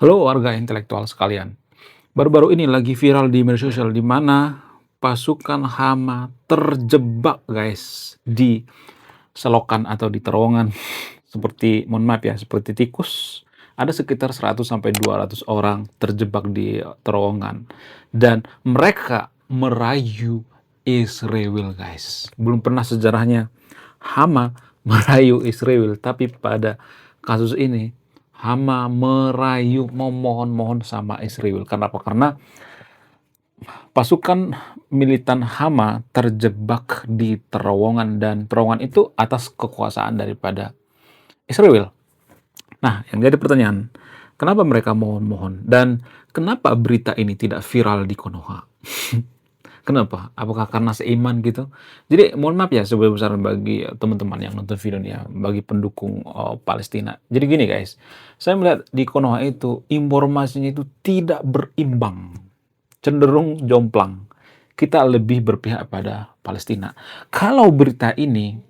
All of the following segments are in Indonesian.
Halo warga intelektual sekalian. Baru-baru ini lagi viral di media sosial di mana pasukan hama terjebak guys di selokan atau di terowongan seperti mohon maaf ya, seperti tikus. Ada sekitar 100 sampai 200 orang terjebak di terowongan dan mereka merayu Israel guys. Belum pernah sejarahnya hama merayu Israel, tapi pada kasus ini hama merayu memohon-mohon sama Israel. Kenapa? Karena pasukan militan Hama terjebak di terowongan dan terowongan itu atas kekuasaan daripada Israel. Nah, yang jadi pertanyaan, kenapa mereka mohon-mohon dan kenapa berita ini tidak viral di Konoha? Kenapa? Apakah karena seiman gitu? Jadi mohon maaf ya sebesar-besaran bagi teman-teman yang nonton video ini ya, bagi pendukung Palestina. Jadi gini guys, saya melihat di Konoha itu informasinya itu tidak berimbang, cenderung jomplang. Kita lebih berpihak pada Palestina. Kalau berita ini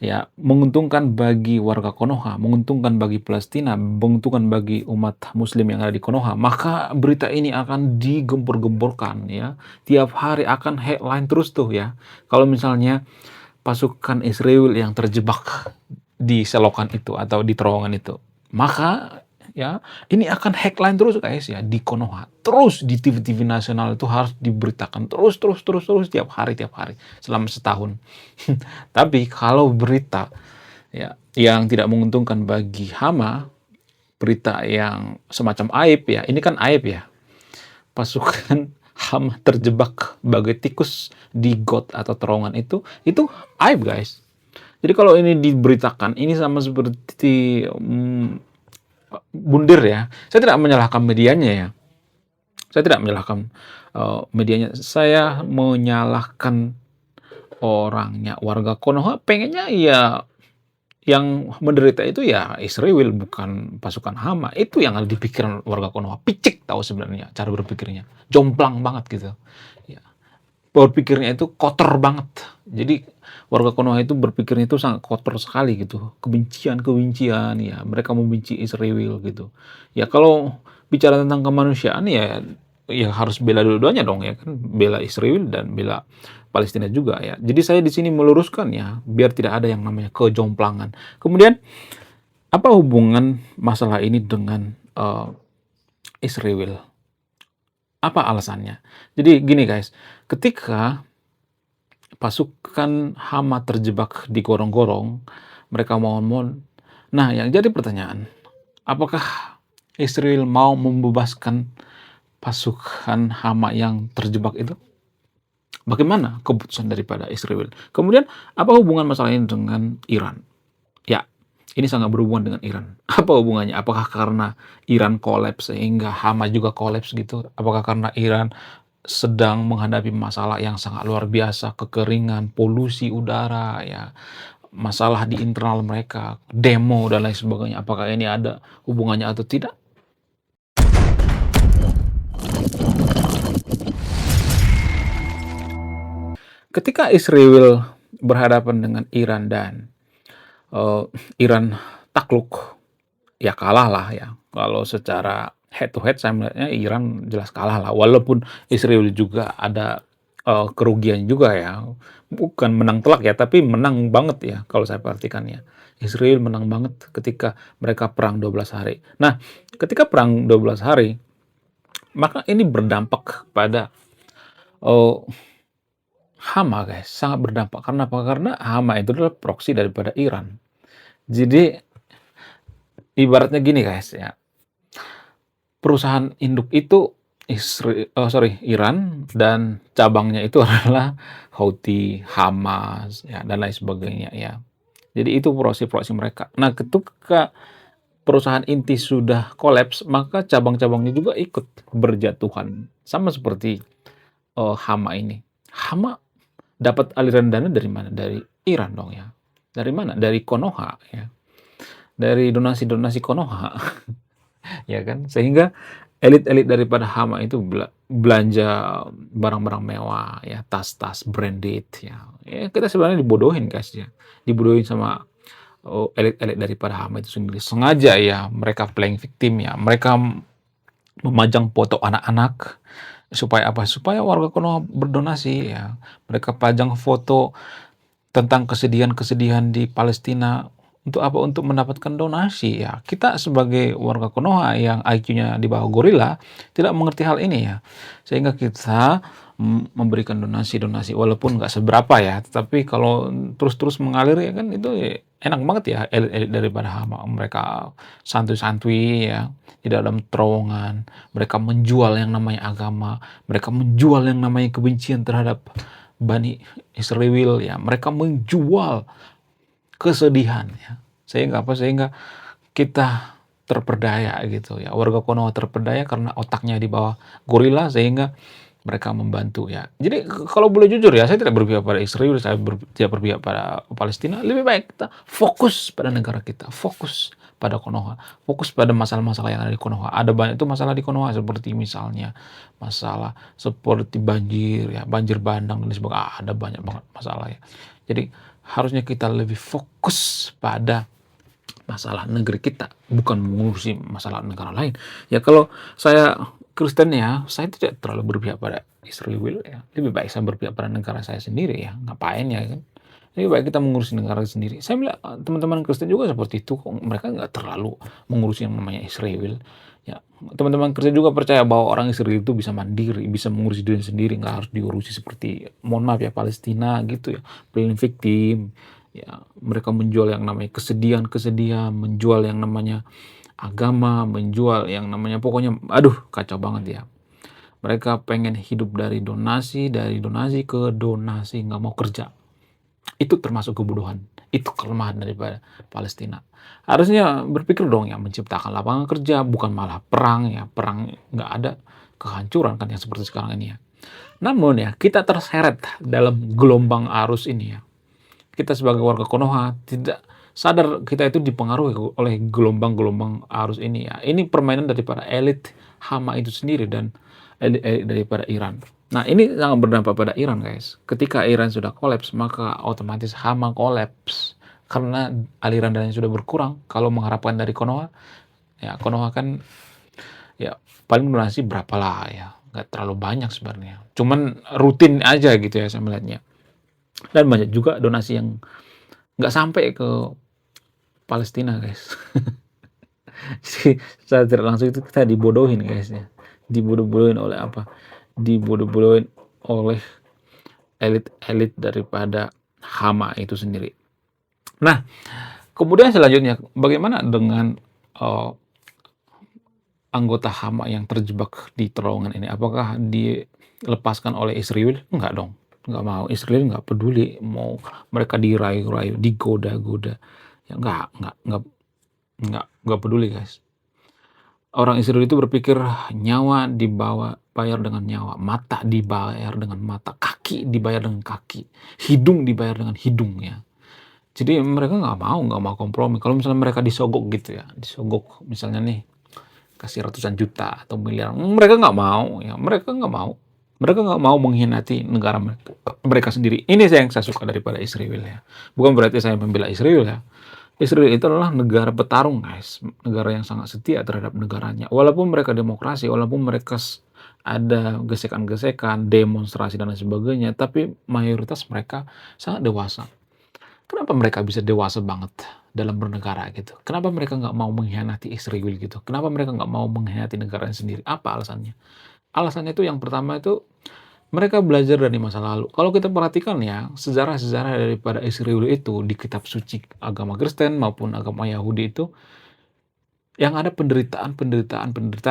ya menguntungkan bagi warga Konoha, menguntungkan bagi Palestina, menguntungkan bagi umat Muslim yang ada di Konoha, maka berita ini akan digempur-gemburkan ya. Tiap hari akan headline terus tuh ya. Kalau misalnya pasukan Israel yang terjebak di selokan itu atau di terowongan itu, maka ya ini akan headline terus guys ya di Konoha. Terus di TV-TV nasional itu harus diberitakan terus tiap hari selama setahun. Tapi kalau berita ya yang tidak menguntungkan bagi Hama, berita yang semacam aib ya, ini kan aib ya. Pasukan Hama terjebak bagai tikus di got atau terowongan itu aib guys. Jadi kalau ini diberitakan, ini sama seperti bundir ya. Saya tidak menyalahkan medianya ya. Saya tidak menyalahkan medianya. Saya menyalahkan orangnya. Warga Konoha pengennya ya yang menderita itu ya Israel, bukan pasukan Hama. Itu yang ada di pikiran warga Konoha. Picik tahu sebenarnya cara berpikirnya. Jomplang banget gitu. Ya. Berpikirnya itu kotor banget. Jadi warga Konoha itu berpikirnya itu sangat kotor sekali gitu. Kebencian ya. Mereka membenci Israel gitu. Ya kalau bicara tentang kemanusiaan ya harus bela dua-duanya dong ya kan. Bela Israel dan bela Palestina juga ya. Jadi saya di sini meluruskan ya biar tidak ada yang namanya kejomplangan. Kemudian apa hubungan masalah ini dengan Israel? Apa alasannya? Jadi gini guys, ketika pasukan Hama terjebak di gorong-gorong, mereka mohon-mohon. Nah, yang jadi pertanyaan, apakah Israel mau membebaskan pasukan Hama yang terjebak itu? Bagaimana keputusan daripada Israel? Kemudian, apa hubungan masalah ini dengan Iran? Ya, ini sangat berhubungan dengan Iran. Apa hubungannya? Apakah karena Iran kolaps sehingga Hama juga kolaps gitu? Apakah karena Iran sedang menghadapi masalah yang sangat luar biasa, kekeringan, polusi udara, ya, masalah di internal mereka, demo dan lain sebagainya. Apakah ini ada hubungannya atau tidak? Ketika Israel berhadapan dengan Iran dan Iran takluk, ya kalah lah ya. Kalau secara head to head saya melihatnya Iran jelas kalah lah. Walaupun Israel juga ada kerugian juga ya. Bukan menang telak ya, tapi menang banget ya kalau saya perhatikan ya. Israel menang banget ketika mereka perang 12 hari. Nah, ketika perang 12 hari, maka ini berdampak pada eh, Hama guys, sangat berdampak. Karena apa? Karena Hama itu adalah proksi daripada Iran. Jadi ibaratnya gini guys ya, perusahaan induk itu Iran dan cabangnya itu adalah Houthi, Hamas, ya, dan lain sebagainya ya. Jadi itu proksi-proksi mereka. Nah, ketika perusahaan inti sudah kolaps, maka cabang-cabangnya juga ikut berjatuhan. Sama seperti Hama ini. Hama dapat aliran dana dari mana? Dari Iran dong ya. Dari mana? Dari Konoha ya. Dari donasi-donasi Konoha. Ya kan? Sehingga elit-elit daripada Hama itu belanja barang-barang mewah ya, tas-tas branded ya. Ya kita sebenarnya dibodohin guys ya. Dibodohin sama elit-elit daripada Hama itu sendiri. Sengaja ya mereka playing victim ya, mereka memajang foto anak-anak, supaya apa? Supaya warga Konoha berdonasi ya. Mereka pajang foto tentang kesedihan-kesedihan di Palestina. Untuk apa? Untuk mendapatkan donasi ya. Kita sebagai warga Konoha yang IQ-nya di bawah gorila tidak mengerti hal ini ya. Sehingga kita memberikan donasi-donasi walaupun nggak seberapa ya. Tapi kalau terus-terus mengalir ya kan itu ya enak banget ya, elit-elit daripada Hama. Mereka santuy-santuy ya, di dalam terowongan. Mereka menjual yang namanya agama. Mereka menjual yang namanya kebencian terhadap Bani Israel ya. Mereka menjual kesedihan ya. Sehingga apa? Sehingga kita terperdaya gitu ya. Warga Konoha terperdaya karena otaknya di bawah gorila, sehingga mereka membantu ya. Jadi kalau boleh jujur ya, saya tidak berpihak pada Israel, saya tidak berpihak pada Palestina. Lebih baik kita fokus pada negara kita, fokus pada Konoha, fokus pada masalah-masalah yang ada di Konoha. Ada banyak itu masalah di Konoha, seperti misalnya masalah seperti banjir ya, banjir bandang dan sebagainya. Ada banyak banget masalah ya. Jadi harusnya kita lebih fokus pada masalah negeri kita, bukan mengurusi masalah negara lain. Ya kalau saya Kristen ya, saya tidak terlalu berpihak pada Israel ya. Lebih baik saya berpihak pada negara saya sendiri ya. Ngapain ya kan? Lebih baik kita mengurusi negara sendiri. Saya bilang teman-teman Kristen juga seperti itu kok. Mereka nggak terlalu mengurusi yang namanya Israel. Ya, teman-teman Kristen juga percaya bahwa orang Israel itu bisa mandiri, bisa mengurusi diri sendiri, nggak harus diurusi seperti, mohon maaf ya, Palestina gitu ya, playing victim. Ya, mereka menjual yang namanya kesedihan-kesedihan, menjual yang namanya agama, menjual yang namanya pokoknya aduh kacau banget ya. Mereka pengen hidup dari donasi ke donasi, nggak mau kerja. Itu termasuk kebodohan. Itu kelemahan daripada Palestina. Harusnya berpikir dong ya, menciptakan lapangan kerja, bukan malah perang ya. Perang nggak ada, kehancuran kan yang seperti sekarang ini ya. Namun ya, kita terseret dalam gelombang arus ini ya. Kita sebagai warga Konoha tidak sadar kita itu dipengaruhi oleh gelombang-gelombang arus ini ya. Ini permainan daripada elit Hama itu sendiri dan elit daripada Iran. Nah, ini sangat berdampak pada Iran, guys. Ketika Iran sudah kolaps, maka otomatis Hama kolaps. Karena aliran dananya sudah berkurang. Kalau mengharapkan dari Konoha, ya Konoha kan ya paling donasi berapa lah ya. Nggak terlalu banyak sebenarnya. Cuman rutin aja gitu ya saya melihatnya. Dan banyak juga donasi yang nggak sampai ke Palestina, guys. Jadi secara tidak langsung itu kita dibodohin, guys ya. Dibodoh-bodohin oleh apa? Dibodoh-bodohin oleh elit-elit daripada Hama itu sendiri. Nah, kemudian selanjutnya bagaimana dengan anggota Hama yang terjebak di terowongan ini? Apakah dilepaskan oleh Israel? Enggak dong. Nggak mau. Israel nggak peduli mau mereka dirayu-rayu, digoda-goda. Ya nggak peduli, guys. Orang Israel itu berpikir nyawa bayar dengan nyawa, mata dibayar dengan mata, kaki dibayar dengan kaki, hidung dibayar dengan hidung ya. Jadi mereka nggak mau kompromi. Kalau misalnya mereka disogok gitu ya, disogok misalnya nih kasih ratusan juta atau miliar, mereka nggak mau ya, mereka nggak mau mengkhianati negara mereka sendiri. Ini yang saya suka daripada Israel ya. Bukan berarti saya membela Israel ya. Israel itu adalah negara petarung, guys. Negara yang sangat setia terhadap negaranya. Walaupun mereka demokrasi, walaupun mereka ada gesekan-gesekan, demonstrasi dan lain sebagainya, tapi mayoritas mereka sangat dewasa. Kenapa mereka bisa dewasa banget dalam bernegara gitu? Kenapa mereka nggak mau mengkhianati Israel gitu? Kenapa mereka nggak mau mengkhianati negaranya sendiri? Apa alasannya? Alasannya itu yang pertama itu mereka belajar dari masa lalu. Kalau kita perhatikan ya, sejarah-sejarah daripada Israel itu di kitab suci agama Kristen maupun agama Yahudi itu, yang ada penderitaan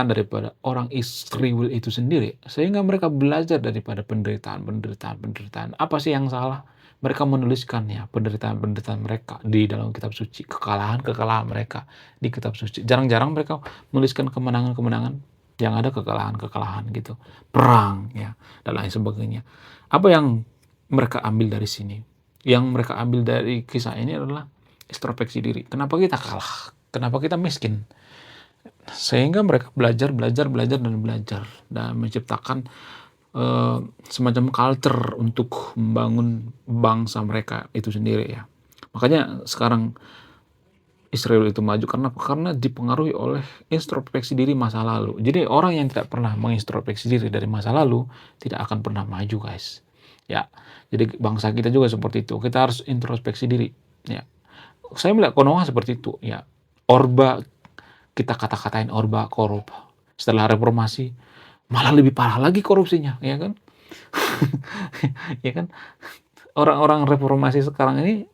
daripada orang Israel itu sendiri. Sehingga mereka belajar daripada penderitaan. Apa sih yang salah? Mereka menuliskan ya penderitaan mereka di dalam kitab suci, kekalahan mereka di kitab suci. Jarang-jarang mereka menuliskan kemenangan-kemenangan, yang ada kekalahan gitu, perang ya dan lain sebagainya. Apa yang mereka ambil dari sini? Yang mereka ambil dari kisah ini adalah introspeksi diri. Kenapa kita kalah? Kenapa kita miskin? Sehingga mereka belajar dan menciptakan semacam culture untuk membangun bangsa mereka itu sendiri ya. Makanya sekarang Israel itu maju karena apa? Karena dipengaruhi oleh introspeksi diri masa lalu. Jadi orang yang tidak pernah mengintrospeksi diri dari masa lalu tidak akan pernah maju, guys. Ya, jadi bangsa kita juga seperti itu. Kita harus introspeksi diri. Ya, saya melihat Konoha seperti itu. Ya, Orba, kita kata-katain Orba korup. Setelah reformasi malah lebih parah lagi korupsinya, ya kan? Ya kan? Orang-orang reformasi sekarang ini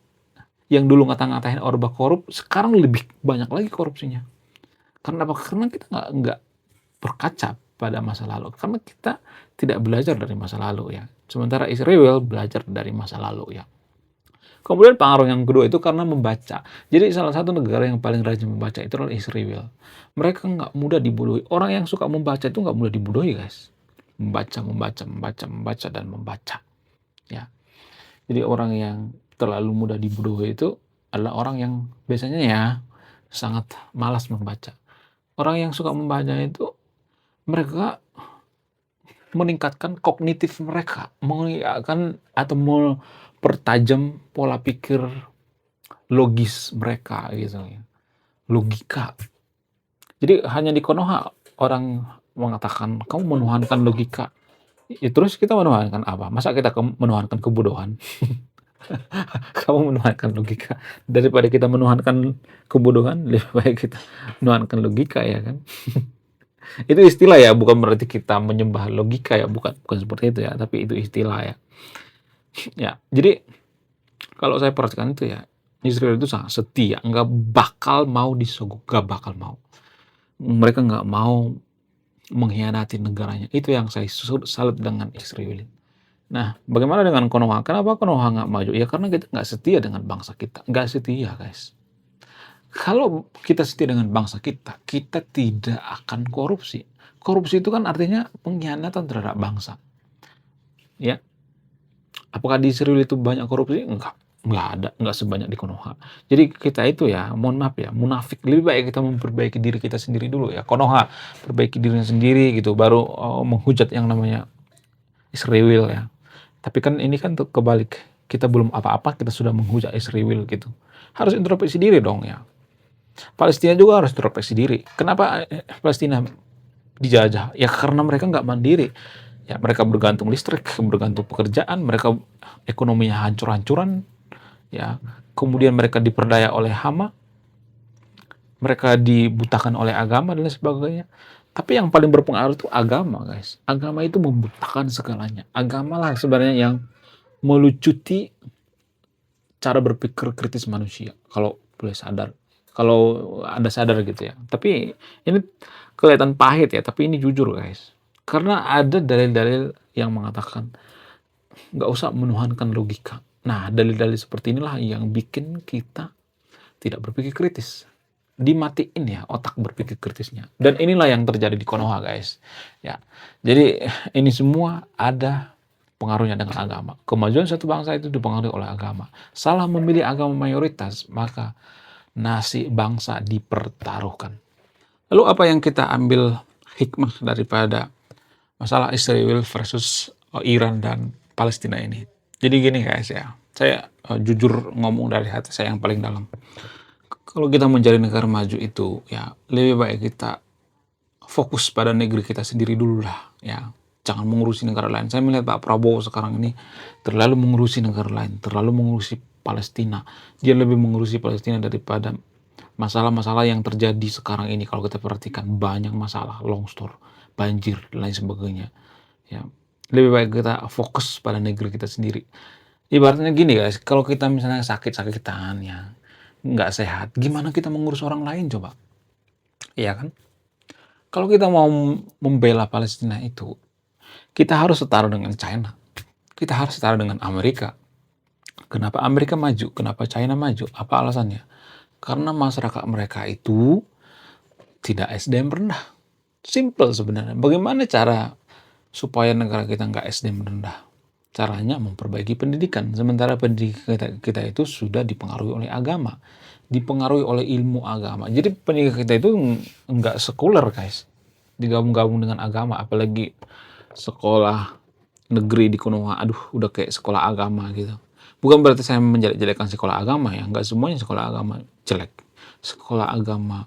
yang dulu ngata-ngatain Orba korup, sekarang lebih banyak lagi korupsinya. Karena apa? Karena kita nggak berkaca pada masa lalu. Karena kita tidak belajar dari masa lalu, ya. Sementara Israel belajar dari masa lalu, ya. Kemudian pengaruh yang kedua itu karena membaca. Jadi salah satu negara yang paling rajin membaca itu adalah Israel. Mereka nggak mudah dibodohi. Orang yang suka membaca itu nggak mudah dibodohi, guys. Membaca, membaca, membaca, membaca, dan membaca. Ya. Jadi orang yang terlalu mudah dibodohi itu adalah orang yang biasanya ya sangat malas membaca. Orang yang suka membaca itu mereka meningkatkan kognitif mereka, meningkatkan atau mempertajam pola pikir logis mereka gitu ya. Logika. Jadi hanya di Konoha orang mengatakan kamu menuhankan logika. Ya, terus kita menuhankan apa? Masa kita menuhankan kebodohan? Kamu menuhankan logika. Daripada kita menuhankan kebodohan, lebih baik kita menuhankan logika, ya kan? Itu istilah ya, bukan berarti kita menyembah logika ya, bukan seperti itu ya, tapi itu istilah ya. Ya, jadi kalau saya perhatikan itu ya, Israel itu sangat setia, nggak bakal mau disogok, nggak bakal mau. Mereka nggak mau mengkhianati negaranya. Itu yang saya salut dengan Israel. Nah, bagaimana dengan Konoha? Kenapa Konoha nggak maju? Ya karena kita nggak setia dengan bangsa kita. Nggak setia, guys. Kalau kita setia dengan bangsa kita, kita tidak akan korupsi. Korupsi itu kan artinya pengkhianatan terhadap bangsa. Ya, apakah di Israel itu banyak korupsi? Enggak ada, enggak sebanyak di Konoha. Jadi kita itu ya, mohon maaf ya, munafik. Lebih baik kita memperbaiki diri kita sendiri dulu ya. Konoha perbaiki dirinya sendiri gitu, baru menghujat yang namanya Israel ya. Tapi kan ini kan kebalik. Kita belum apa-apa, kita sudah menghujat Israel gitu. Harus introspeksi diri dong ya. Palestina juga harus introspeksi diri. Kenapa Palestina dijajah? Ya karena mereka nggak mandiri. Ya mereka bergantung listrik, bergantung pekerjaan, mereka ekonominya hancur-hancuran. Ya, kemudian mereka diperdaya oleh hama, mereka dibutakan oleh agama dan lain sebagainya. Tapi yang paling berpengaruh itu agama, guys. Agama itu membutakan segalanya. Agama lah sebenarnya yang melucuti cara berpikir kritis manusia. Kalau boleh sadar. Kalau Anda sadar gitu ya. Tapi ini kelihatan pahit ya, tapi ini jujur, guys. Karena ada dalil-dalil yang mengatakan nggak usah menuhankan logika. Nah, dalil-dalil seperti inilah yang bikin kita tidak berpikir kritis. Dimatiin ya otak berpikir kritisnya. Dan inilah yang terjadi di Konoha, guys. Ya. Jadi ini semua ada pengaruhnya dengan agama. Kemajuan satu bangsa itu dipengaruhi oleh agama. Salah memilih agama mayoritas, maka nasib bangsa dipertaruhkan. Lalu apa yang kita ambil hikmah daripada masalah Israel versus Iran dan Palestina ini? Jadi gini, guys ya, saya jujur ngomong dari hati saya yang paling dalam. Kalau kita mencari negara maju itu ya lebih baik kita fokus pada negeri kita sendiri dulu lah ya. Jangan mengurusi negara lain. Saya melihat Pak Prabowo sekarang ini terlalu mengurusi negara lain, terlalu mengurusi Palestina. Dia lebih mengurusi Palestina daripada masalah-masalah yang terjadi sekarang ini. Kalau kita perhatikan banyak masalah, longsor, banjir dan lain sebagainya. Ya, lebih baik kita fokus pada negeri kita sendiri. Ibaratnya gini, guys, kalau kita misalnya sakit-sakitan ya, nggak sehat, gimana kita mengurus orang lain coba? Iya kan? Kalau kita mau membela Palestina itu, kita harus setara dengan China. Kita harus setara dengan Amerika. Kenapa Amerika maju? Kenapa China maju? Apa alasannya? Karena masyarakat mereka itu tidak SDM rendah. Simple sebenarnya. Bagaimana cara supaya negara kita nggak SDM rendah? Caranya memperbaiki pendidikan. Sementara pendidikan kita itu sudah dipengaruhi oleh agama. Dipengaruhi oleh ilmu agama. Jadi pendidikan kita itu nggak sekuler, guys. Digabung-gabung dengan agama. Apalagi sekolah negeri di Konoha. Aduh, udah kayak sekolah agama gitu. Bukan berarti saya menjelek-jelekan sekolah agama ya. Nggak semuanya sekolah agama jelek. Sekolah agama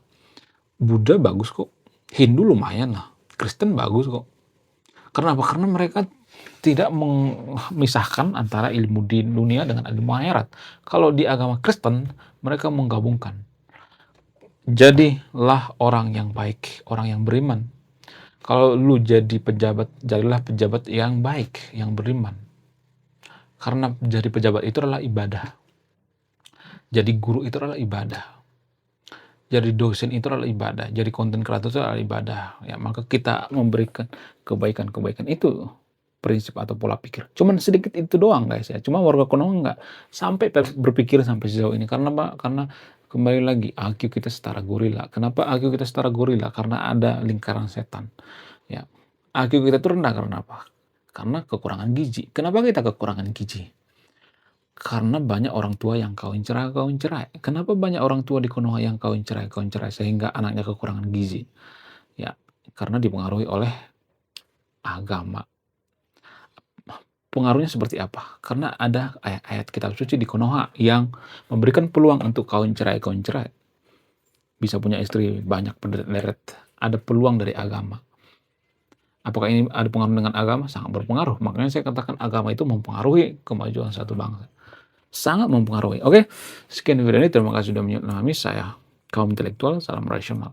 Buddha bagus kok, Hindu lumayan lah, Kristen bagus kok. Kenapa? Karena mereka tidak memisahkan antara ilmu di dunia dengan ilmu akhirat. Kalau di agama Kristen, mereka menggabungkan. Jadilah orang yang baik, orang yang beriman. Kalau lu jadi pejabat, jadilah pejabat yang baik, yang beriman. Karena jadi pejabat itu adalah ibadah. Jadi guru itu adalah ibadah. Jadi dosen itu adalah ibadah. Jadi konten kreator itu adalah ibadah. Ya, maka kita memberikan kebaikan-kebaikan itu prinsip atau pola pikir. Cuman sedikit itu doang guys ya. Cuma warga Konoha nggak sampai berpikir sampai sejauh ini. Karena Pak, karena kembali lagi IQ kita setara gorila. Kenapa IQ kita setara gorila? Karena ada lingkaran setan. Ya, IQ kita itu rendah karena apa? Karena kekurangan gizi. Kenapa kita kekurangan gizi? Karena banyak orang tua yang kawin cerai. Kenapa banyak orang tua di Konoha yang kawin cerai sehingga anaknya kekurangan gizi? Ya, karena dipengaruhi oleh agama. Pengaruhnya seperti apa? Karena ada ayat-ayat kitab suci di Konoha yang memberikan peluang untuk kawin cerai. Bisa punya istri banyak berderet. Ada peluang dari agama. Apakah ini ada pengaruh dengan agama? Sangat berpengaruh. Makanya saya katakan agama itu mempengaruhi kemajuan satu bangsa. Sangat mempengaruhi. Oke, sekian video ini. Terima kasih sudah menyemami saya. Kaum intelektual, salam rasional.